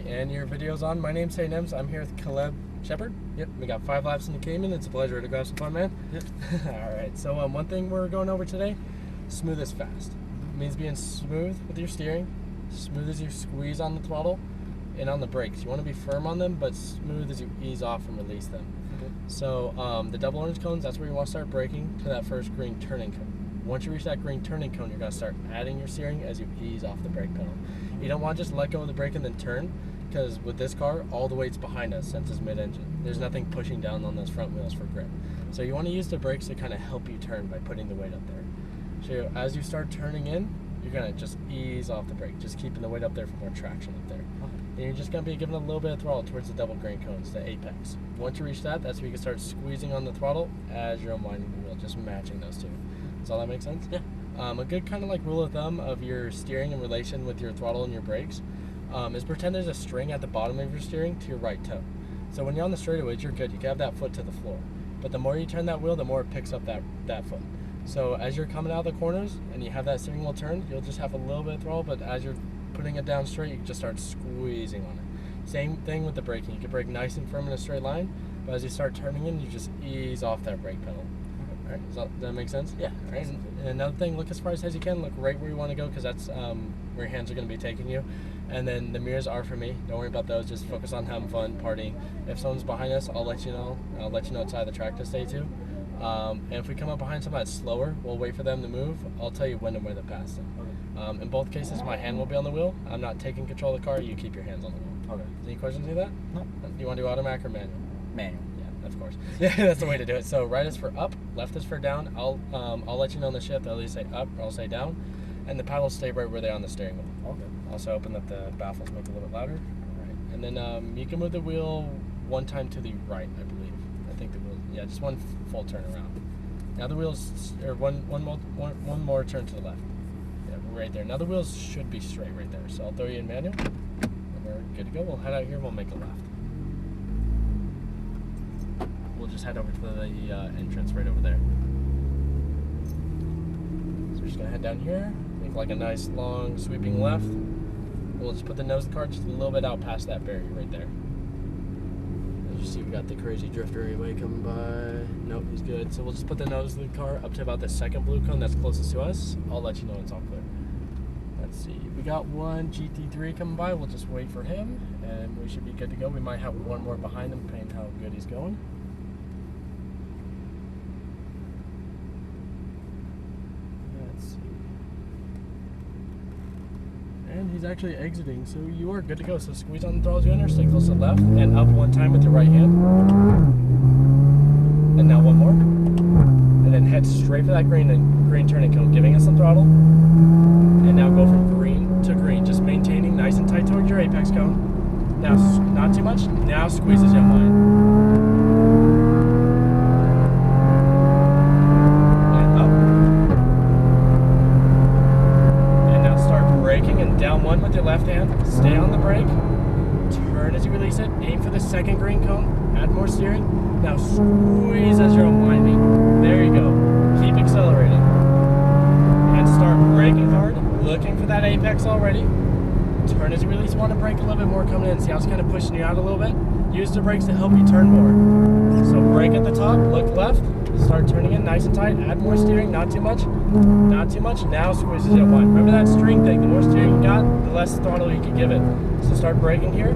Alright, and your video's on. My name's Hey Nems. I'm here with Caleb Shepard. Yep. We got 5 laps in the Cayman. It's a pleasure to grab some fun, man. Yep. Alright, so one thing we're going over today, smooth is fast. It means being smooth with your steering, smooth as you squeeze on the throttle, and on the brakes. You want to be firm on them, but smooth as you ease off and release them. Okay. So the double orange cones, that's where you want to start braking to that first green turning cone. Once you reach that green turning cone, you're going to start adding your steering as you ease off the brake pedal. You don't want to just let go of the brake and then turn, because with this car, all the weight's behind us since it's mid-engine. There's nothing pushing down on those front wheels for grip. So you want to use the brakes to kind of help you turn by putting the weight up there. So as you start turning in, you're going to just ease off the brake, just keeping the weight up there for more traction up there. And you're just going to be giving a little bit of throttle towards the double green cones, the apex. Once you reach that, that's where you can start squeezing on the throttle as you're unwinding the wheel, just matching those two. Does all that make sense? Yeah. A good kind of like rule of thumb of your steering in relation with your throttle and your brakes is pretend there's a string at the bottom of your steering to your right toe. So when you're on the straightaways, you're good. You can have that foot to the floor. But the more you turn that wheel, the more it picks up that foot. So as you're coming out of the corners and you have that steering wheel turned, you'll just have a little bit of throttle, but as you're putting it down straight, you can just start squeezing on it. Same thing with the braking. You can brake nice and firm in a straight line, but as you start turning in, you just ease off that brake pedal. All right, does that make sense? Yeah. All right. And another thing, look as far as you can. Look right where you want to go, because that's where your hands are going to be taking you. And then the mirrors are for me. Don't worry about those. Just focus on having fun, partying. If someone's behind us, I'll let you know. I'll let you know what side of the track to stay to. And if we come up behind someone that's slower, we'll wait for them to move. I'll tell you when and where to pass them. Okay. In both cases, my hand will be on the wheel. I'm not taking control of the car. You keep your hands on the wheel. Okay. Any questions to that? No. Do you want to do automatic or manual? Manual. Of course. Yeah, that's the way to do it. So right is for up, left is for down. I'll let you know on the shift. I'll either say up or I'll say down, and the paddles stay right where they are on the steering wheel. Okay. Also open up the baffles, make it a little bit louder. All right. And then you can move the wheel one time to the right, I believe. I think the wheel. Yeah, just one full turn around. Now the wheels, or one more turn to the left. Yeah, right there. Now the wheels should be straight right there. So I'll throw you in manual, and we're good to go. We'll head out here. We'll make a left. We'll just head over to the entrance right over there. So we're just gonna head down here, make like a nice long sweeping left. We'll just put the nose of the car just a little bit out past that barrier right there. As you see, we got the crazy drifter anyway coming by. Nope, he's good. So we'll just put the nose of the car up to about the second blue cone that's closest to us. I'll let you know it's all clear. Let's see, we got one GT3 coming by. We'll just wait for him, and we should be good to go. We might have one more behind him, depending how good he's going. And he's actually exiting, so you are good to go. So squeeze on the throttle as you enter, stay close to the left, and up one time with your right hand. And now one more. And then head straight for that green turning cone, giving us some throttle. And now go from green to green, just maintaining nice and tight towards your apex cone. Now, not too much, now squeeze as you unwind. Down one with your left hand, stay on the brake, turn as you release it, aim for the second green cone, add more steering, now squeeze as you're unwinding. There you go. Keep accelerating. And start braking hard, looking for that apex already. Turn as you release, want to brake a little bit more coming in. See how it's kind of pushing you out a little bit? Use the brakes to help you turn more. So brake at the top, look left, start turning in nice and tight, add more steering, not too much. Not too much, now squeeze as you unwind. Remember that string thing, the more steering you got, the less throttle you can give it. So start braking here,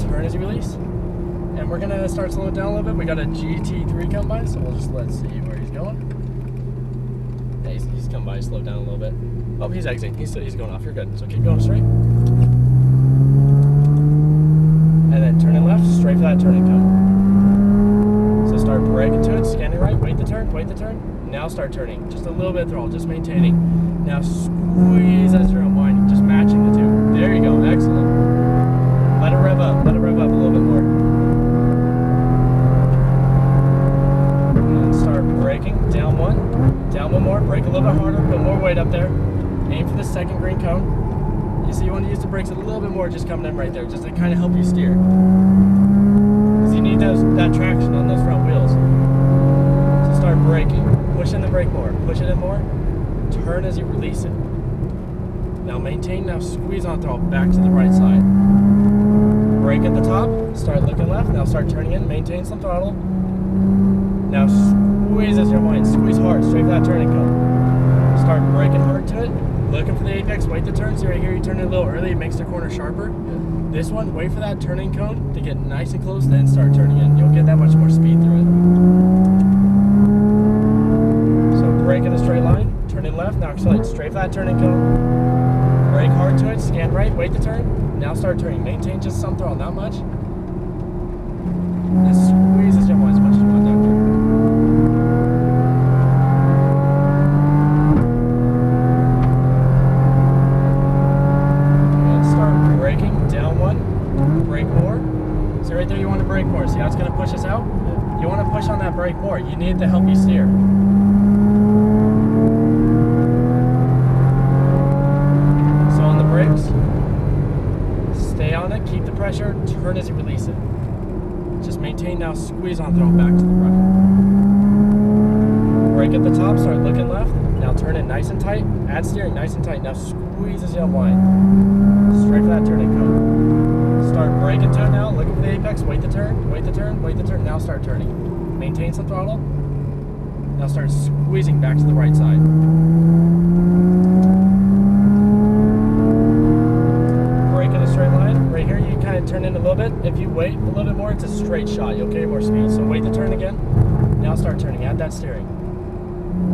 turn as you release, and we're gonna start slowing it down a little bit. We got a GT3 come by, so we'll just let's see where he's going. Yeah, he's come by, slow down a little bit. Oh, he's exiting, he's going off, you're good. So keep going straight. And then turn in left, straight for that turning cone. So start braking to it, scanning right, wait the turn. Now start turning, just a little bit of throttle, just maintaining. Now squeeze as you're unwinding, just matching the two. There you go, excellent. Let it rev up a little bit more. And start braking, down one more, brake a little bit harder, put more weight up there. Aim for the second green cone. You see, you want to use the brakes a little bit more just coming in right there, just to kind of help you steer. Because you need that traction on those front wheels. So start braking. Push in the brake more, push it in more, turn as you release it. Now maintain, now squeeze on throttle back to the right side. start looking left. Now start turning in, maintain some throttle. Now squeeze as you wind, squeeze hard, straight for that turning cone. Start braking hard to it, looking for the apex, wait the turn. See right here, you turn it a little early, it makes the corner sharper. This one, wait for that turning cone to get nice and close, then start turning in. You'll get that much more speed through it. So brake in a straight line, turn in left, now accelerate straight for that turning cone. Brake hard to it, scan right, wait the turn, now start turning. Maintain just some throttle, not much. And squeeze as you want, as much as you want down here. And start braking, down one, brake more. See right there, you want to brake more. See how it's going to push us out? You want to push on that brake more. You need it to help you steer. So on the brakes, stay on it, keep the pressure, turn as you release it. Just maintain now, squeeze on throttle back to the right. Brake at the top, start looking left. Now turn it nice and tight, add steering nice and tight. Now squeeze as you unwind. Straight for that turning cone. Start braking to it now, looking for the apex, wait the turn, wait the turn, wait the turn, now start turning. Maintain some throttle. Now start squeezing back to the right side. Brake in a straight line. Right here, you kind of turn in a little bit. If you wait a little bit more, it's a straight shot. You'll carry more speed. So wait the turn again. Now start turning. Add that steering.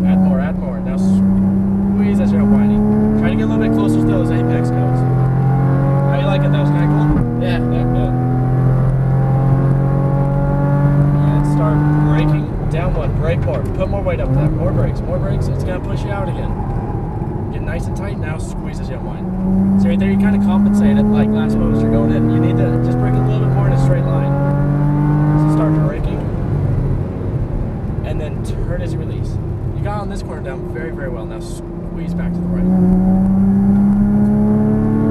Add more, add more. Now squeeze as you're unwinding. Try to get a little bit closer to those apex cones. How you like it? That was kind of cool? Yeah, good. And start braking. Down one, brake more. Put more weight up to that. More brakes, more brakes. It's going to push you out again. Get nice and tight. Now squeeze as you unwind. So right there, you kind of compensate it like last post. You're going in. You need to just brake a little bit more in a straight line. So start braking. And then turn as you release. You got on this corner down very, very well. Now squeeze back to the right.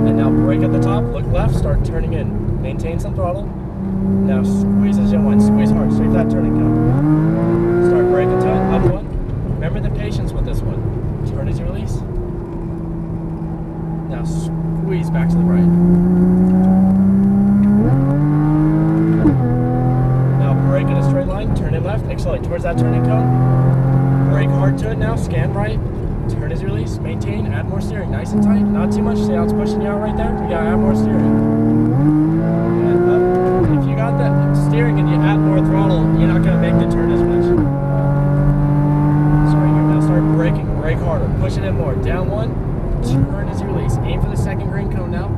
And now brake at the top, look left, start turning in. Maintain some throttle. Now squeeze as you unwind. Squeeze hard, straight for that turning cone. Start braking to it, up one. Remember the patience with this one. Turn as you release. Now squeeze back to the right. Now brake in a straight line, turn in left, accelerate towards that turning cone. Brake hard to it now, scan right, turn as you release, maintain, add more steering, nice and tight, not too much. See how it's pushing you out right there? You gotta add more steering. And up. If you got that steering and you add more throttle, you're not gonna make the turn as much. So right here, now start braking, brake harder, push it in more, down one, turn as you release, aim for the second green cone now,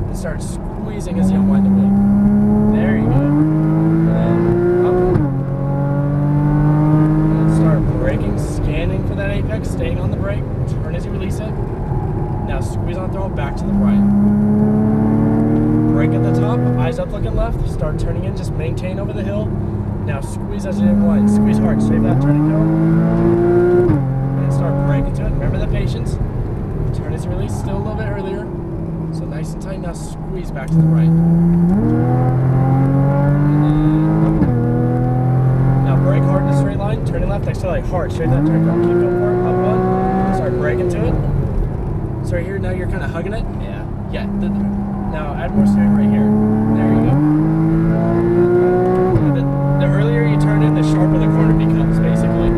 and start squeezing as you unwind the wheel. There you go. And up. And start braking, scanning for that apex, staying on the brake, turn as you release it. Now squeeze on throttle back to the right. Brake at the top, eyes up looking left, start turning in, just maintain over the hill. Now squeeze as you unwind, squeeze hard, straight that turning cone. And start braking to it, remember the patience. Turn as you release, still a little bit earlier. So nice and tight, now squeeze back to the right. And then up. Now brake hard in a straight line, turning left, accelerate hard, straight that turn cone, keep going for it, up one. Start braking to it. So right here, now you're kind of hugging it. Yeah. Now add more steering right here. There you go. The earlier you turn in, the sharper the corner becomes, basically.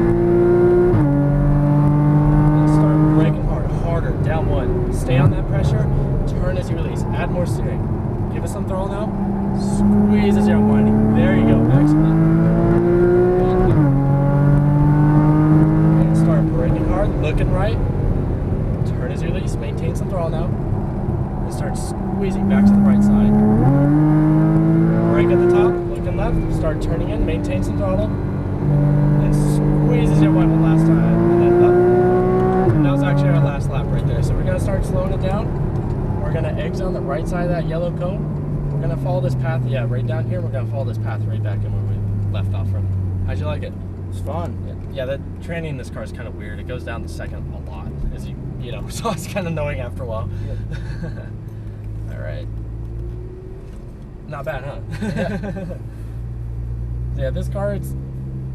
And start braking hard, harder, down one. Stay on that pressure, turn as you release. Add more steering. Give us some throttle now. Squeeze as you're unwinding. There you go, excellent. And start braking hard, looking right. Turn as you release, maintain some throttle now. And start squeezing back to the right side. Brake at the top, looking left, start turning in, maintain some throttle. And squeeze as you went one last time. And then up. And that was actually our last lap right there. So we're gonna start slowing it down. We're gonna exit on the right side of that yellow cone. We're gonna follow this path, right down here. We're gonna follow this path right back in where we left off from. How'd you like it? It's fun. Yeah, the tranny in this car is kind of weird. It goes down the second a lot, as you know, so it's kind of annoying after a while. Yeah. All right. Not bad, huh? Yeah. Yeah, this car, it's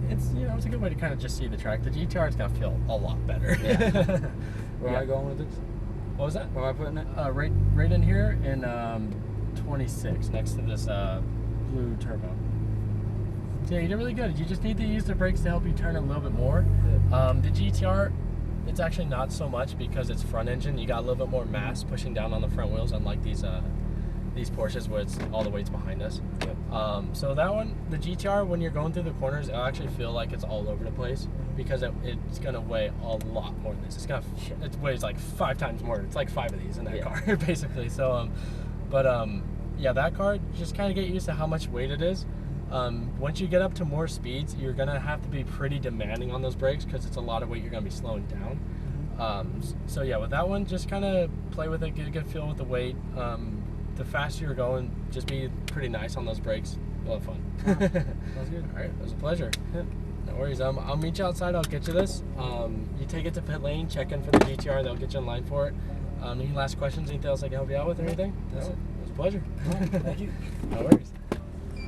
it's a good way to kind of just see the track. The GTR is gonna feel a lot better. Yeah. Where am I going with this? What was that? Where am I putting it? Right in here in 26, next to this blue turbo. So yeah, you did really good. You just need to use the brakes to help you turn a little bit more. The GTR, it's actually not so much because it's front engine. You got a little bit more mass pushing down on the front wheels, unlike these Porsches where it's all the weight's behind us. So that one, the GTR, when you're going through the corners, it'll actually feel like it's all over the place because it's gonna weigh a lot more than this. It weighs like 5 times more. It's like 5 of these in that car, basically. So, yeah, that car, just kind of get used to how much weight it is. Once you get up to more speeds, you're gonna have to be pretty demanding on those brakes because it's a lot of weight you're gonna be slowing down. So yeah, with that one, just kind of play with it, get a good feel with the weight. The faster you're going, just be pretty nice on those brakes. You'll have fun. Sounds good. All right, it was a pleasure. No worries. I'll meet you outside. I'll get you this. You take it to pit lane, check in for the GTR. They'll get you in line for it. Any last questions? Anything else I can help you out with or anything? That's it. It was a pleasure. Thank you. No worries.